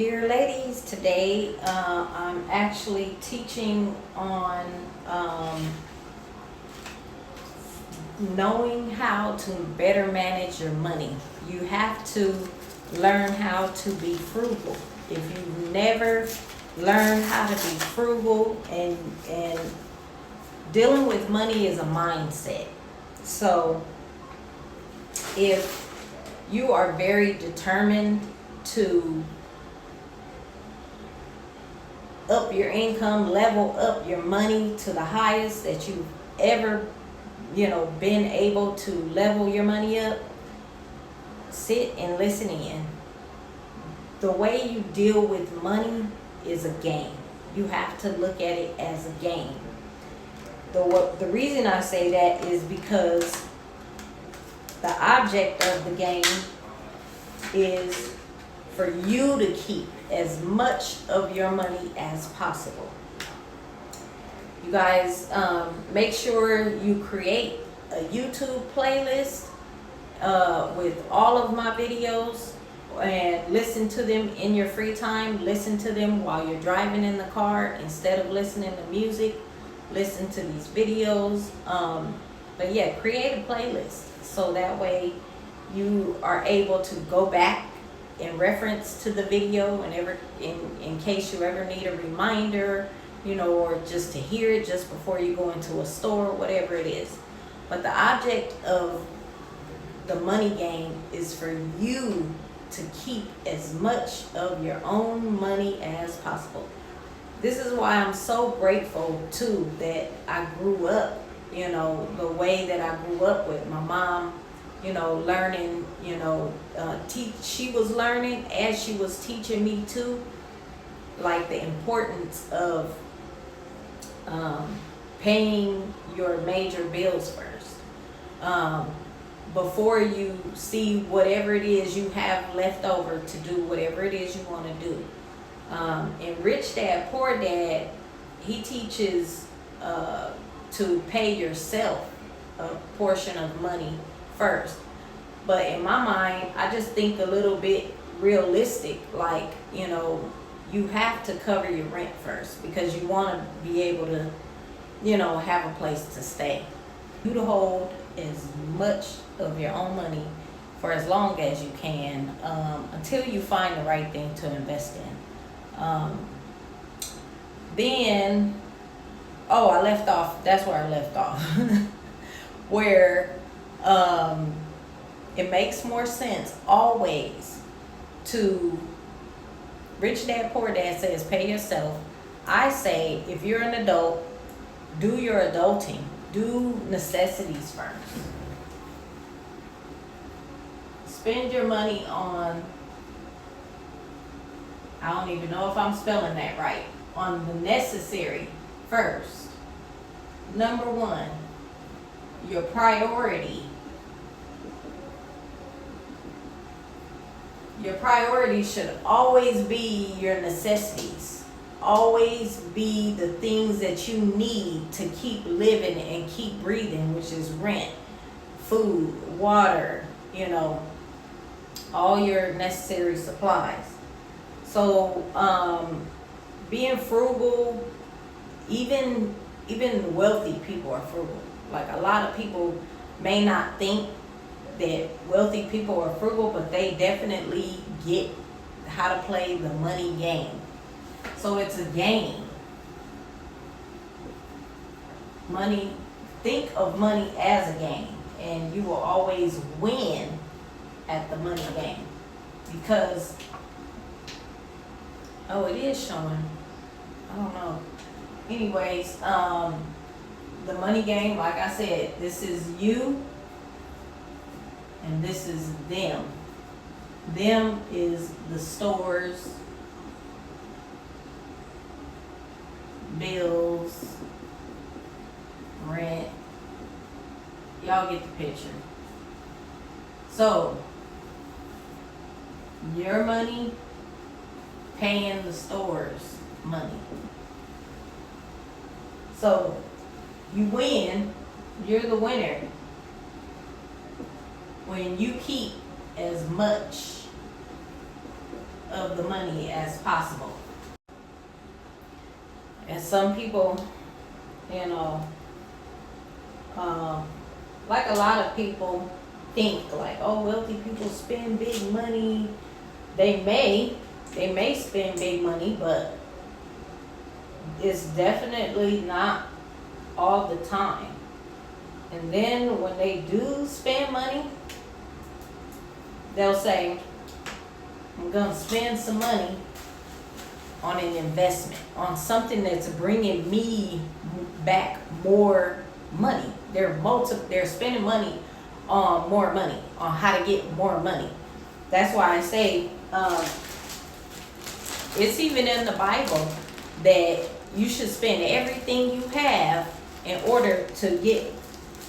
Dear ladies, today I'm actually teaching on knowing how to better manage your money. You have to learn how to be frugal. If you've never learned how to be frugal, and dealing with money is a mindset. So if you are very determined to up your income, level up your money to the highest that you've ever, been able to level your money up, sit and listen in. The way you deal with money is a game. You have to look at it as a game. The reason I say that is because the object of the game is for you to keep as much of your money as possible. You guys, make sure you create a YouTube playlist with all of my videos and listen to them in your free time. Listen to them while you're driving in the car instead of listening to music. Listen to these videos. But yeah, create a playlist so that way you are able to go back in reference to the video whenever, in case you ever need a reminder, or just to hear it just before you go into a store, whatever it is. But the object of the money game is for you to keep as much of your own money as possible. This is why I'm so grateful too that I grew up, the way that I grew up with my mom, learning, she was learning as she was teaching me too, like the importance of paying your major bills first. Before you see whatever it is you have left over to do whatever it is you want to do. And Rich Dad, Poor Dad, he teaches to pay yourself a portion of money first. But in my mind, I just think a little bit realistic, like, you have to cover your rent first because you want to be able to, have a place to stay. You to hold as much of your own money for as long as you can, until you find the right thing to invest in. Then, I left off, that's where I left off, where it makes more sense always to, Rich Dad Poor Dad says pay yourself. I say if you're an adult, do your adulting. Do necessities first. Spend your money on, I don't even know if I'm spelling that right, on the necessary first. Number one, your priority. Your priority should always be your necessities. Always be the things that you need to keep living and keep breathing, which is rent, food, water, all your necessary supplies. So being frugal, even wealthy people are frugal. Like, a lot of people may not think that wealthy people are frugal, but they definitely get how to play the money game. So it's a game. Money, think of money as a game, and you will always win at the money game. Because, it is showing. I don't know. Anyways, the money game, like I said, this is you and this is them. Them is the stores, bills, rent. Y'all get the picture. So, your money paying the store's money. So, you win, you're the winner when you keep as much of the money as possible. And some people, you know, like a lot of people think like, oh, wealthy people spend big money. They may spend big money, but it's definitely not all the time. And then when they do spend money, they'll say, I'm gonna spend some money on an investment, on something that's bringing me back more money. They're spending money on more money, on how to get more money. That's why I say it's even in the Bible that you should spend everything you have in order to get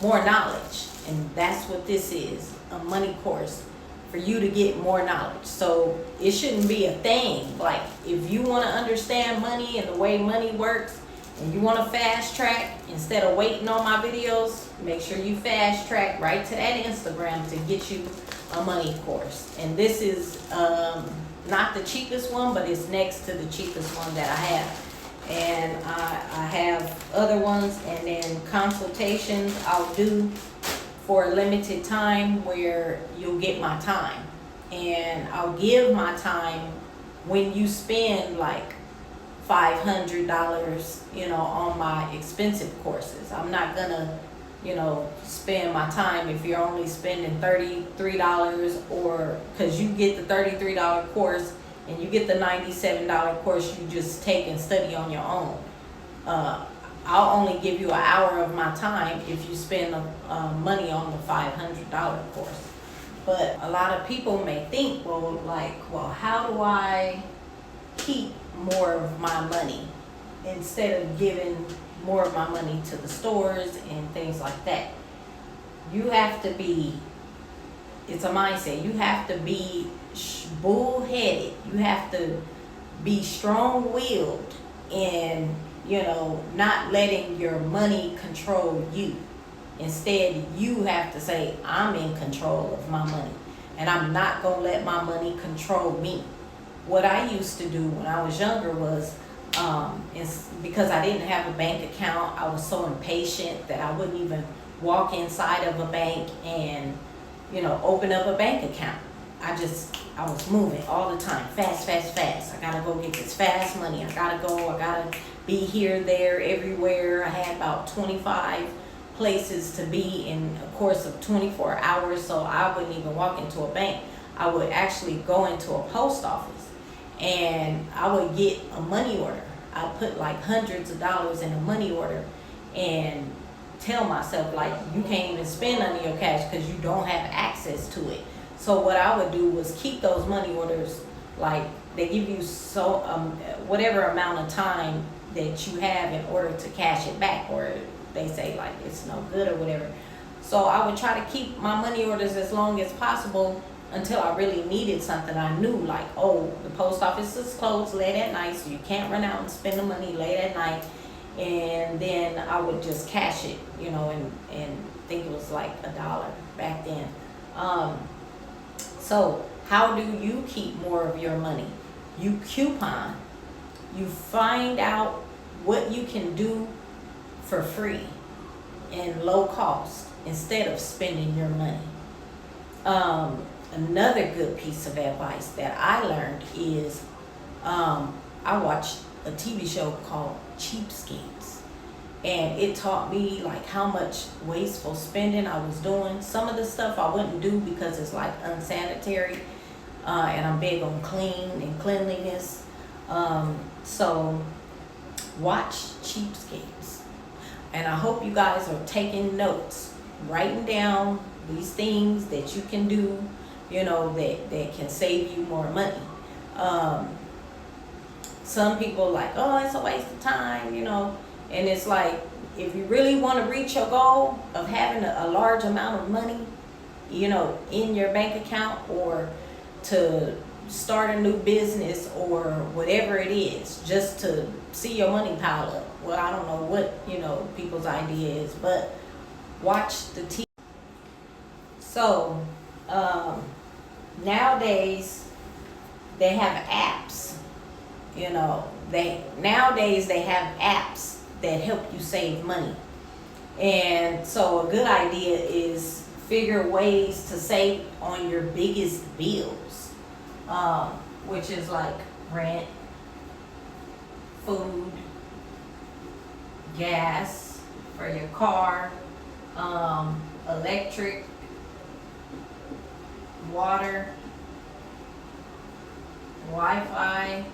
more knowledge. And that's what this is, a money course for you to get more knowledge. So it shouldn't be a thing. Like, if you want to understand money and the way money works, and you want to fast track instead of waiting on my videos, make sure you fast track right to that Instagram to get you a money course. And this is not the cheapest one, but it's next to the cheapest one that I have. And I have other ones, and then consultations I'll do for a limited time where you'll get my time. And I'll give my time when you spend like $500, on my expensive courses. I'm not gonna, spend my time if you're only spending $33, or because you get the $33 course and you get the $97 course you just take and study on your own. I'll only give you an hour of my time if you spend money on the $500 course. But a lot of people may think, well, how do I keep more of my money instead of giving more of my money to the stores and things like that? You have to be, it's a mindset. You have to be bullheaded. You have to be strong-willed and, not letting your money control you. Instead, you have to say, I'm in control of my money, and I'm not going to let my money control me. What I used to do when I was younger was, because I didn't have a bank account, I was so impatient that I wouldn't even walk inside of a bank and, open up a bank account. I was moving all the time, fast. I gotta go get this fast money. I gotta be here, there, everywhere. I had about 25 places to be in a course of 24 hours, so I wouldn't even walk into a bank. I would actually go into a post office and I would get a money order. I put like hundreds of dollars in a money order and tell myself, like, you can't even spend none of your cash because you don't have access to it. So what I would do was keep those money orders, like they give you whatever amount of time that you have in order to cash it back, or they say like it's no good or whatever. So I would try to keep my money orders as long as possible until I really needed something. I knew like, oh, the post office is closed late at night, so you can't run out and spend the money late at night. And then I would just cash it, and think it was like $1 back then. So how do you keep more of your money? You coupon. You find out what you can do for free and low cost instead of spending your money. Another good piece of advice that I learned is I watched a TV show called Cheapskates, and it taught me like how much wasteful spending I was doing. Some of the stuff I wouldn't do because it's like unsanitary, and I'm big on clean and cleanliness. So watch Cheapskates, and I hope you guys are taking notes, writing down these things that you can do, that can save you more money. Some people like, oh, it's a waste of time, and it's like, if you really want to reach your goal of having a large amount of money, in your bank account, or to start a new business, or whatever it is, just to see your money pile up. Well, I don't know what, people's idea is, but watch the TV. So, nowadays, they have apps. You know, they nowadays they have apps that help you save money. And so a good idea is figure ways to save on your biggest bills, which is like rent, food, gas for your car, electric, water, Wi-Fi,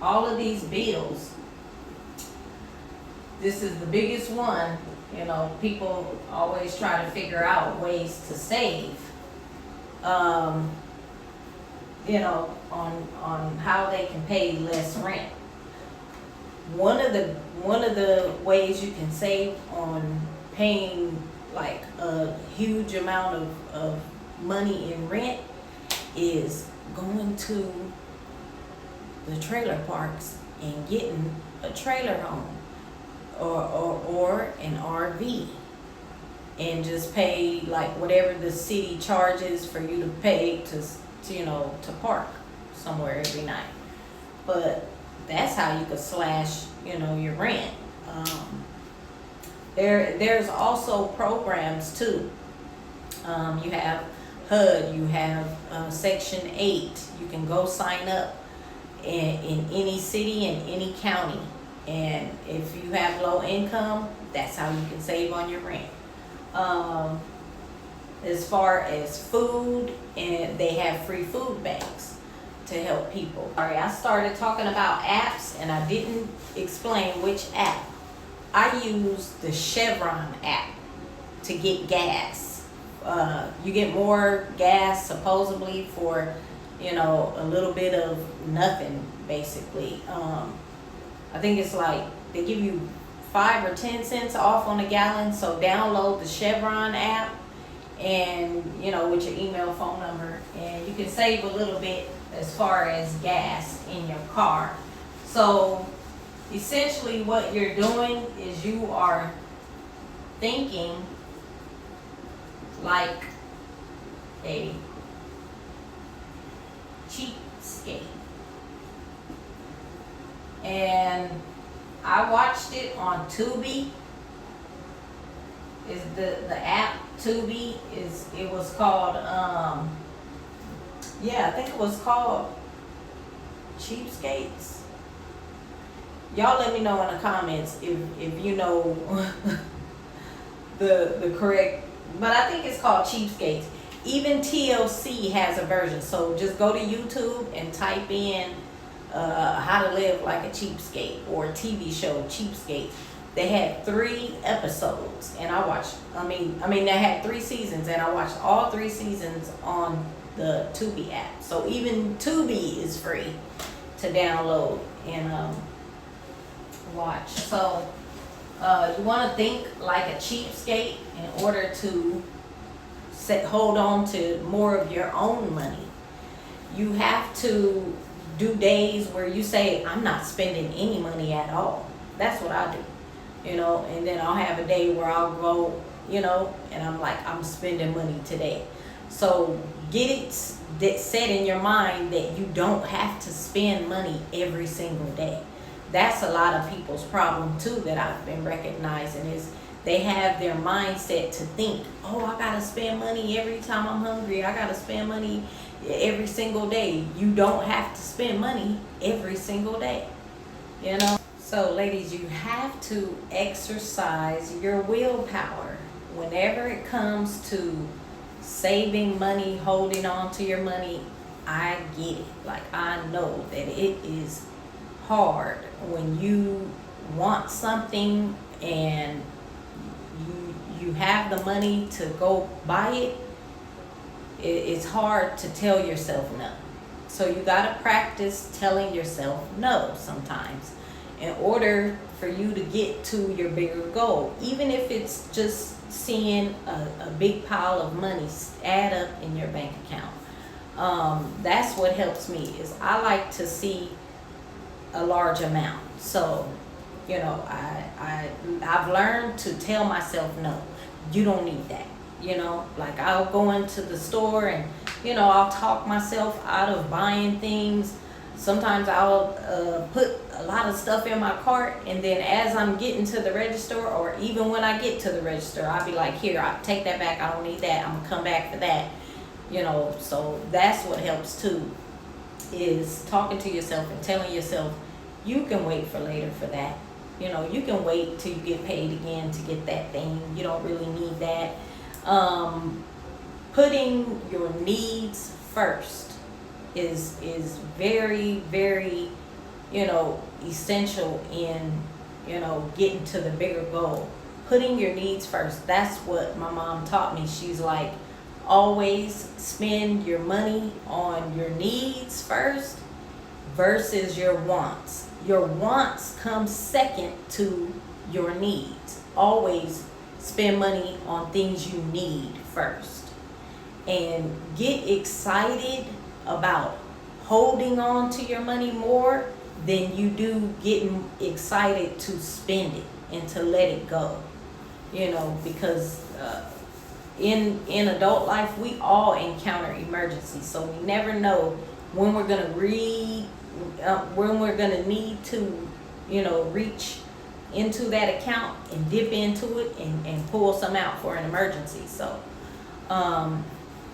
all of these bills. This is the biggest one. You know, people always try to figure out ways to save, you know, on how they can pay less rent. One of the ways you can save on paying like a huge amount of money in rent is going to the trailer parks and getting a trailer home or an RV, and just pay like whatever the city charges for you to pay to you know, to park somewhere every night. But that's how you could slash, you know, your rent. There's also programs too. You have HUD, you have Section 8. You can go sign up in any city and any county. And if you have low income, that's how you can save on your rent. As far as food, and they have free food banks to help people. Sorry, I started talking about apps and I didn't explain which app. I use the Chevron app to get gas. You get more gas supposedly for, you know, a little bit of nothing, basically. I think it's like they give you 5 or 10 cents off on a gallon. So download the Chevron app, and you know, with your email, phone number, and you can save a little bit as far as gas in your car. So essentially what you're doing is you are thinking like a cheapskate. And I watched it on Tubi. Is the app Tubi? It was called I think it was called Cheapskates. Y'all let me know in the comments if you know the correct, but I think it's called Cheapskates. Even TLC has a version, so just go to YouTube and type in How to Live Like a Cheapskate, or TV show Cheapskates. They had 3 episodes, and I watched. They had 3 seasons, and I watched all 3 seasons on the Tubi app. So even Tubi is free to download and watch. So you want to think like a cheapskate in order to hold on to more of your own money. You have to do days where you say, I'm not spending any money at all. That's what I do. You know, and then I'll have a day where I'll go, you know, and I'm like, I'm spending money today. So get it set in your mind that you don't have to spend money every single day. That's a lot of people's problem too that I've been recognizing, is they have their mindset to think, oh, I gotta spend money every time I'm hungry. I gotta spend money every single day. You don't have to spend money every single day, you know? So ladies, you have to exercise your willpower whenever it comes to saving money, holding on to your money. I get it. Like, I know that it is hard when you want something and you have the money to go buy it. It's hard to tell yourself no. So you gotta practice telling yourself no sometimes, in order for you to get to your bigger goal. Even if it's just seeing a big pile of money add up in your bank account. That's what helps me, is I like to see a large amount. So, you know, I've learned to tell myself no, you don't need that. You know, like I'll go into the store and, you know, I'll talk myself out of buying things. Sometimes I'll put a lot of stuff in my cart, and then as I'm getting to the register, or even when I get to the register, I'll be like, here, I'll take that back. I don't need that. I'm going to come back for that. You know, so that's what helps too, is talking to yourself and telling yourself you can wait for later for that. You know, you can wait till you get paid again to get that thing. You don't really need that. Putting your needs first is very, very, you know, essential in, you know, getting to the bigger goal. Putting your needs first. That's what my mom taught me. She's like, always spend your money on your needs first versus your wants. Your wants come second to your needs. Always spend money on things you need first. And get excited about holding on to your money more than you do getting excited to spend it and to let it go. You know, because in adult life, we all encounter emergencies, so we never know when we're gonna when we're gonna need to, you know, reach into that account and dip into it and pull some out for an emergency. So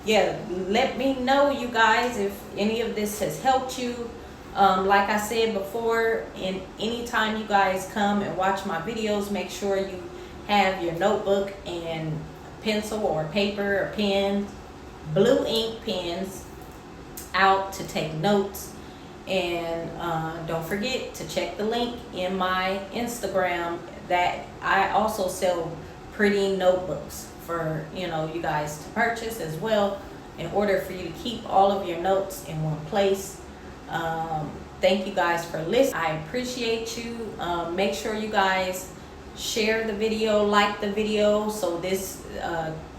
yeah, let me know, you guys, if any of this has helped you. Like I said before, and anytime you guys come and watch my videos, make sure you have your notebook and pencil or paper or pen, blue ink pens out to take notes. And don't forget to check the link in my Instagram that I also sell pretty notebooks for, you know, you guys to purchase as well, in order for you to keep all of your notes in one place. Thank you guys for listening. I appreciate you. Make sure you guys share the video, like the video, so this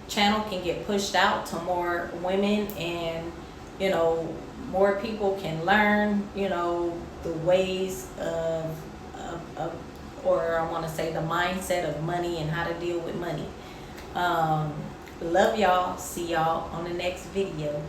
channel can get pushed out to more women, and, you know, more people can learn, you know, the ways of or I want to say the mindset of money and how to deal with money. Love y'all. See y'all on the next video.